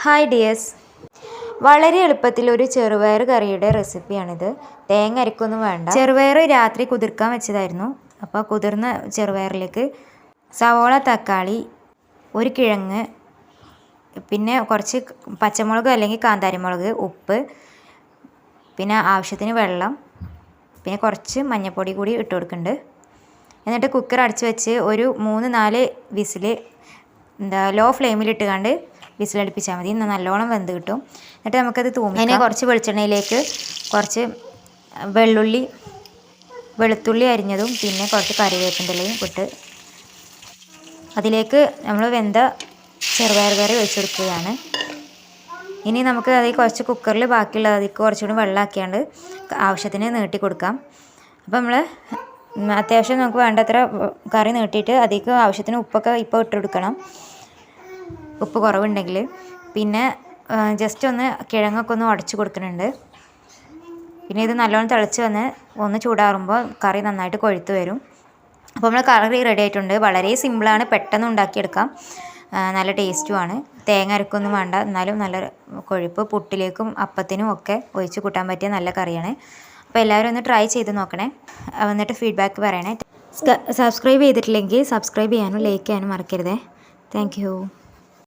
Hi dears, വളരെ എളുപ്പത്തിൽ ഒരു ചെറുപയർ കറിയുടെ റെസിപ്പിയാണിത്. തേങ്ങ അരക്കൊന്നും വേണ്ട. ചെറുപയർ രാത്രി കുതിർക്കാൻ വെച്ചതായിരുന്നു. അപ്പോൾ കുതിർന്ന ചെറുപയറിലേക്ക് സവോള, തക്കാളി, ഒരു കിഴങ്ങ്, പിന്നെ കുറച്ച് പച്ചമുളക് അല്ലെങ്കിൽ കാന്താരിമുളക്, ഉപ്പ്, പിന്നെ ആവശ്യത്തിന് വെള്ളം, പിന്നെ കുറച്ച് മഞ്ഞൾപ്പൊടി കൂടി ഇട്ട് കൊടുക്കുന്നുണ്ട്. എന്നിട്ട് കുക്കർ അടച്ച് വെച്ച് ഒരു 3-4 വിസിൽ ലോ ഫ്ലെയിമിലിട്ട് കണ്ട് വിസിലടുപ്പിച്ചാൽ മതി. നല്ലോണം വെന്ത് കിട്ടും. എന്നിട്ട് നമുക്കത് അതിനെ കുറച്ച് വെളിച്ചെണ്ണയിലേക്ക് കുറച്ച് വെളുത്തുള്ളി അരിഞ്ഞതും പിന്നെ കുറച്ച് കറിവേപ്പിൻ്റെ ഇലയും ഇട്ട് അതിലേക്ക് നമ്മൾ വെന്ത ചെറുപയർ കറി ഒഴിച്ചെടുക്കുകയാണ്. ഇനി നമുക്ക് അതിൽ കുറച്ച് കുക്കറിൽ ബാക്കിയുള്ളത് അതിൽ കുറച്ചുകൂടി വെള്ളമാക്കിയാണ്ട് ആവശ്യത്തിന് നീട്ടി കൊടുക്കാം. അപ്പോൾ നമ്മൾ അത്യാവശ്യം നമുക്ക് വേണ്ടത്ര കറി നീട്ടിയിട്ട് അതിലേക്ക് ആവശ്യത്തിന് ഉപ്പൊക്കെ ഇപ്പോൾ ഇട്ടെടുക്കണം, ഉപ്പ് കുറവുണ്ടെങ്കിൽ. പിന്നെ ജസ്റ്റ് ഒന്ന് കിഴങ്ങൊക്കെ ഒന്ന് ഉടച്ച് കൊടുക്കുന്നുണ്ട്. പിന്നെ ഇത് നല്ലോണം തിളച്ച് ഒന്ന് ചൂടാറുമ്പോൾ കറി നന്നായിട്ട് കൊഴുത്ത് വരും. അപ്പോൾ നമ്മൾ കറി റെഡി ആയിട്ടുണ്ട്. വളരെ സിമ്പിളാണ്, പെട്ടെന്ന് ഉണ്ടാക്കിയെടുക്കാം, നല്ല ടേസ്റ്റുമാണ്. തേങ്ങ അരക്കൊന്നും വേണ്ട, എന്നാലും നല്ല കൊഴുപ്പ് പുട്ടിലേക്കും അപ്പത്തിനും ഒക്കെ ഒഴിച്ച് കൂട്ടാൻ പറ്റിയ നല്ല കറിയാണ്. അപ്പോൾ എല്ലാവരും ഒന്ന് ട്രൈ ചെയ്ത് നോക്കണേ, എന്നിട്ട് ഫീഡ്ബാക്ക് പറയണേ. സബ്സ്ക്രൈബ് ചെയ്തിട്ടില്ലെങ്കിൽ സബ്സ്ക്രൈബ് ചെയ്യാനും ലൈക്ക് ചെയ്യാനും മറക്കരുതേ. Thank you.